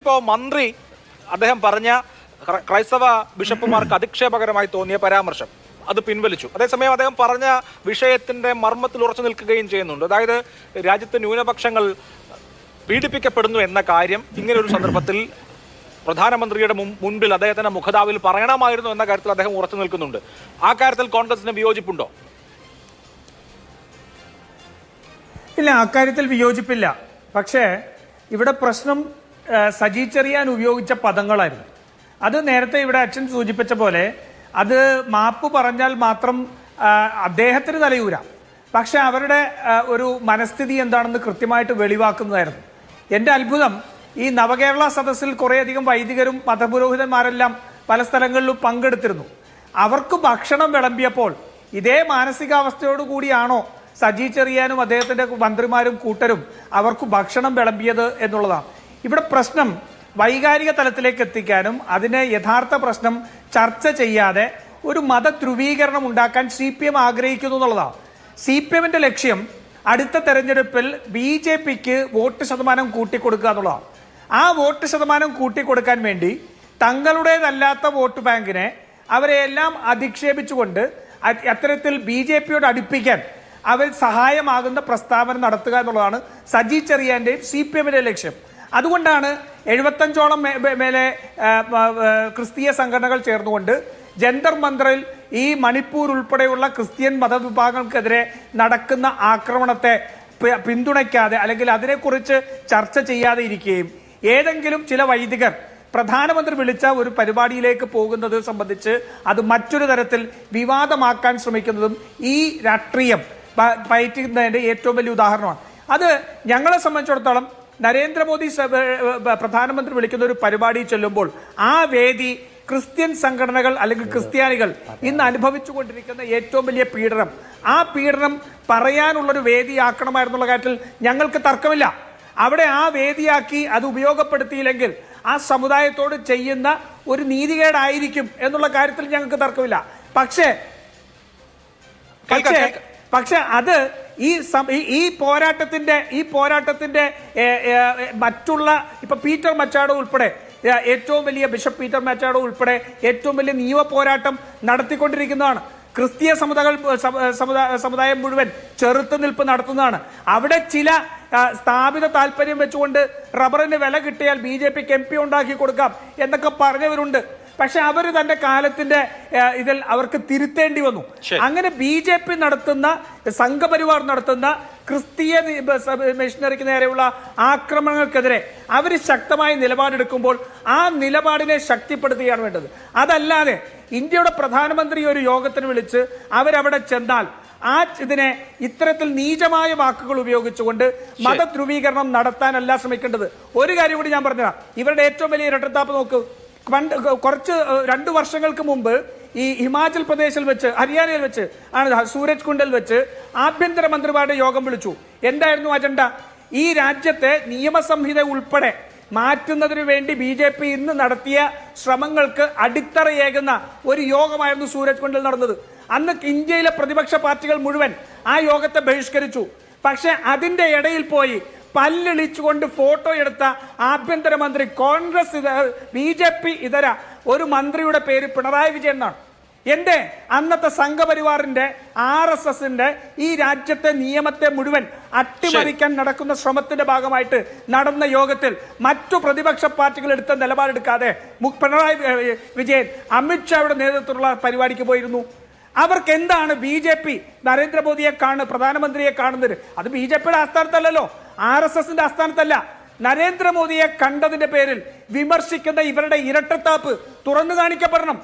ഇപ്പോൾ മന്ത്രി അദ്ദേഹം പറഞ്ഞ ക്രൈസ്തവ ബിഷപ്പുമാർക്ക് അധിക്ഷേപകരമായി തോന്നിയ പരാമർശം അത് പിൻവലിച്ചു. അതേസമയം അദ്ദേഹം പറഞ്ഞ വിഷയത്തിന്റെ മർമ്മത്തിൽ ഉറച്ചു നിൽക്കുകയും ചെയ്യുന്നുണ്ട്. അതായത് രാജ്യത്തെ ന്യൂനപക്ഷങ്ങൾ പീഡിപ്പിക്കപ്പെടുന്നു എന്ന കാര്യം ഇങ്ങനെ ഒരു സന്ദർഭത്തിൽ പ്രധാനമന്ത്രിയുടെ മുൻപിൽ അദ്ദേഹത്തിന്റെ മുഖതാവിൽ പറയണമായിരുന്നു എന്ന കാര്യത്തിൽ അദ്ദേഹം ഉറച്ചു നിൽക്കുന്നുണ്ട്. ആ കാര്യത്തിൽ കോൺഗ്രസിന് വിയോജിപ്പുണ്ടോ? ഇല്ല, അക്കാര്യത്തിൽ വിയോജിപ്പില്ല. പക്ഷേ ഇവിടെ പ്രശ്നം സജി ചെറിയാൻ ഉപയോഗിച്ച പദങ്ങളായിരുന്നു. അത് നേരത്തെ ഇവിടെ അച്ഛൻ സൂചിപ്പിച്ച പോലെ അത് മാപ്പ് പറഞ്ഞാൽ മാത്രം അദ്ദേഹത്തിന് തലയൂരാം. പക്ഷെ അവരുടെ ഒരു മനസ്ഥിതി എന്താണെന്ന് കൃത്യമായിട്ട് വെളിവാക്കുന്നതായിരുന്നു. എൻ്റെ അത്ഭുതം, ഈ നവകേരള സദസ്സിൽ കുറേയധികം വൈദികരും മതപുരോഹിതന്മാരെല്ലാം പല സ്ഥലങ്ങളിലും പങ്കെടുത്തിരുന്നു. അവർക്ക് ഭക്ഷണം വിളമ്പിയപ്പോൾ ഇതേ മാനസികാവസ്ഥയോടു കൂടിയാണോ സജി ചെറിയാനും അദ്ദേഹത്തിന്റെ മന്ത്രിമാരും കൂട്ടരും അവർക്ക് ഭക്ഷണം വിളമ്പിയത് എന്നുള്ളതാണ്. ഇവിടെ പ്രശ്നം വൈകാരിക തലത്തിലേക്ക് എത്തിക്കാനും അതിനെ യഥാർത്ഥ പ്രശ്നം ചർച്ച ചെയ്യാതെ ഒരു മത ധ്രുവീകരണം ഉണ്ടാക്കാൻ CPM ആഗ്രഹിക്കുന്നു എന്നുള്ളതാണ്. CPMന്റെ ലക്ഷ്യം അടുത്ത തെരഞ്ഞെടുപ്പിൽ BJPക്ക് വോട്ട് ശതമാനം കൂട്ടിക്കൊടുക്കുക എന്നുള്ളതാണ്. ആ വോട്ട് ശതമാനം കൂട്ടിക്കൊടുക്കാൻ വേണ്ടി തങ്ങളുടേതല്ലാത്ത വോട്ട് ബാങ്കിനെ അവരെയെല്ലാം അധിക്ഷേപിച്ചുകൊണ്ട് അത്തരത്തിൽ BJPയോട് അടുപ്പിക്കാൻ അവർ സഹായമാകുന്ന പ്രസ്താവന നടത്തുക എന്നുള്ളതാണ് സജി ചെറിയാന്റെയും CPMന്റെ ലക്ഷ്യം. അതുകൊണ്ടാണ് 75ഓളം മേലെ ക്രിസ്തീയ സംഘടനകൾ ചേർന്നുകൊണ്ട് ജന്തർ മന്ദറിൽ ഈ മണിപ്പൂർ ഉൾപ്പെടെയുള്ള ക്രിസ്ത്യൻ മതവിഭാഗങ്ങൾക്കെതിരെ നടക്കുന്ന ആക്രമണത്തെ പിന്തുണയ്ക്കാതെ അല്ലെങ്കിൽ അതിനെക്കുറിച്ച് ചർച്ച ചെയ്യാതെ ഇരിക്കുകയും ഏതെങ്കിലും ചില വൈദികർ പ്രധാനമന്ത്രി വിളിച്ച ഒരു പരിപാടിയിലേക്ക് പോകുന്നത് സംബന്ധിച്ച് അത് മറ്റൊരു തരത്തിൽ വിവാദമാക്കാൻ ശ്രമിക്കുന്നതും ഈ രാഷ്ട്രീയം പയറ്റുന്നതിന്റെ ഏറ്റവും വലിയ ഉദാഹരണമാണ്. അത് ഞങ്ങളെ സംബന്ധിച്ചിടത്തോളം നരേന്ദ്രമോദി പ്രധാനമന്ത്രി വിളിക്കുന്ന ഒരു പരിപാടി ചെല്ലുമ്പോൾ ആ വേദി ക്രിസ്ത്യൻ സംഘടനകൾ അല്ലെങ്കിൽ ക്രിസ്ത്യാനികൾ ഇന്ന് അനുഭവിച്ചുകൊണ്ടിരിക്കുന്ന ഏറ്റവും വലിയ പീഡനം, ആ പീഡനം പറയാനുള്ളൊരു വേദിയാക്കണമായിരുന്നുള്ള കാര്യത്തിൽ ഞങ്ങൾക്ക് തർക്കമില്ല. അവിടെ ആ വേദിയാക്കി അത് ഉപയോഗപ്പെടുത്തിയില്ലെങ്കിൽ ആ സമുദായത്തോട് ചെയ്യുന്ന ഒരു നീതികേടായിരിക്കും എന്നുള്ള കാര്യത്തിൽ ഞങ്ങൾക്ക് തർക്കമില്ല. പക്ഷേ അത് ഈ പോരാട്ടത്തിന്റെ മറ്റുള്ള ഇപ്പൊ പീറ്റർ മച്ചാഡോ ഉൾപ്പെടെ ഏറ്റവും വലിയ ബിഷപ്പ് പീറ്റർ മച്ചാഡോ ഉൾപ്പെടെ ഏറ്റവും വലിയ നിയമ പോരാട്ടം നടത്തിക്കൊണ്ടിരിക്കുന്നതാണ്. ക്രിസ്തീയ സമുദായം മുഴുവൻ ചെറുത്തുനിൽപ്പ് നടത്തുന്നതാണ്. അവിടെ ചില സ്ഥാപിത താല്പര്യം വെച്ചുകൊണ്ട് റബ്ബറിന് വില കിട്ടിയാൽ BJPക്ക് MP ഉണ്ടാക്കി കൊടുക്കാം എന്നൊക്കെ പറഞ്ഞവരുണ്ട്. പക്ഷെ അവർ തന്റെ കാലത്തിന്റെ ഇതിൽ അവർക്ക് തിരുത്തേണ്ടി വന്നു. അങ്ങനെ BJP നടത്തുന്ന സംഘപരിവാർ നടത്തുന്ന ക്രിസ്തീയ മിഷനറിക്ക് നേരെയുള്ള ആക്രമണങ്ങൾക്കെതിരെ അവർ ശക്തമായ നിലപാടെടുക്കുമ്പോൾ ആ നിലപാടിനെ ശക്തിപ്പെടുത്തുകയാണ് വേണ്ടത്. അതല്ലാതെ ഇന്ത്യയുടെ പ്രധാനമന്ത്രി ഒരു യോഗത്തിന് വിളിച്ച് അവരവിടെ ചെന്നാൽ ഇതിനെ ഇത്തരത്തിൽ നീചമായ വാക്കുകൾ ഉപയോഗിച്ചുകൊണ്ട് മതധ്രുവീകരണം നടത്താനല്ല ശ്രമിക്കേണ്ടത്. ഒരു കാര്യം കൂടി ഞാൻ പറഞ്ഞുതരാം. ഇവരുടെ ഏറ്റവും വലിയ ഇരട്ടത്താപ്പ് നോക്കൂ. കുറച്ച് 2 വർഷങ്ങൾക്ക് മുമ്പ് ഈ ഹിമാചൽ പ്രദേശിൽ വെച്ച് ഹരിയാനയിൽ വെച്ച് സൂരജ് കുണ്ടിൽ വെച്ച് ആഭ്യന്തരമന്ത്രിമാരുടെ യോഗം വിളിച്ചു. എന്തായിരുന്നു അജണ്ട? ഈ രാജ്യത്തെ നിയമസംഹിത ഉൾപ്പെടെ മാറ്റുന്നതിനു വേണ്ടി BJP ഇന്ന് നടത്തിയ ശ്രമങ്ങൾക്ക് അടിത്തറയേകുന്ന ഒരു യോഗമായിരുന്നു സൂരജ് കുണ്ടിൽ നടന്നത്. അന്ന് ഇന്ത്യയിലെ പ്രതിപക്ഷ പാർട്ടികൾ മുഴുവൻ ആ യോഗത്തെ ബഹിഷ്കരിച്ചു. പക്ഷെ അതിന്റെ ഇടയിൽ പോയി പല്ലിളിച്ചുകൊണ്ട് ഫോട്ടോ എടുത്ത ആഭ്യന്തരമന്ത്രി കോൺഗ്രസ് BJP ഇതര ഒരു മന്ത്രിയുടെ പേര് പിണറായി വിജയൻ എന്നാണ്. എന്റെ അന്നത്തെ സംഘപരിവാറിന്റെ RSSന്റെ ഈ രാജ്യത്തെ നിയമത്തെ മുഴുവൻ അട്ടിമറിക്കാൻ നടക്കുന്ന ശ്രമത്തിന്റെ ഭാഗമായിട്ട് നടന്ന യോഗത്തിൽ മറ്റു പ്രതിപക്ഷ പാർട്ടികൾ എടുത്ത നിലപാടെടുക്കാതെ പിണറായി വിജയൻ അമിത്ഷായുടെ നേതൃത്വത്തിലുള്ള പരിപാടിക്ക് പോയിരുന്നു. അവർക്ക് എന്താണ് BJP നരേന്ദ്രമോദിയെ പ്രധാനമന്ത്രിയെ കാണുന്നത്? അത് BJPയുടെ ആസ്ഥാനത്തല്ലല്ലോ, RSSന്റെ ആസ്ഥാനത്തല്ല. നരേന്ദ്രമോദിയെ കണ്ടതിന്റെ പേരിൽ വിമർശിക്കുന്ന ഇവരുടെ ഇരട്ടത്താപ്പ് തുറന്നു കാണിക്കപ്പെടണം.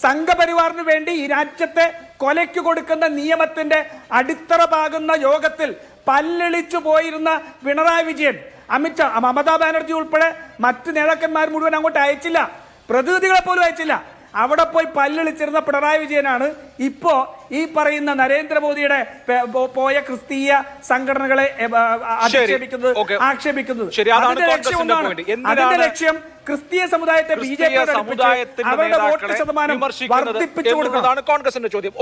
സംഘപരിവാറിന് വേണ്ടി ഈ രാജ്യത്തെ കൊലയ്ക്ക് കൊടുക്കുന്ന നിയമത്തിന്റെ അടിത്തറ പാകുന്ന യോഗത്തിൽ പല്ലിളിച്ചു പോയിരുന്ന പിണറായി വിജയൻ, അമിത്ഷാ, മമതാ ബാനർജി ഉൾപ്പെടെ മറ്റ് നേതാക്കന്മാർ മുഴുവൻ അങ്ങോട്ട് അയച്ചില്ല, പ്രതിനിധികളെ പോലും അയച്ചില്ല. അവിടെ പോയി പല്ലിളിച്ചിരുന്ന പിണറായി വിജയനാണ് ഇപ്പോ ഈ പറയുന്ന നരേന്ദ്രമോദിയുടെ പോയ ക്രിസ്തീയ സംഘടനകളെ ആക്ഷേപിക്കുന്നത്. അതിന്റെ ലക്ഷ്യം ക്രിസ്തീയ സമുദായത്തെ BJP അവരുടെ വോട്ട് ശതമാനം വർദ്ധിപ്പിച്ചു കൊടുക്കുന്നതാണ് കോൺഗ്രസിന്റെ ചോദ്യം.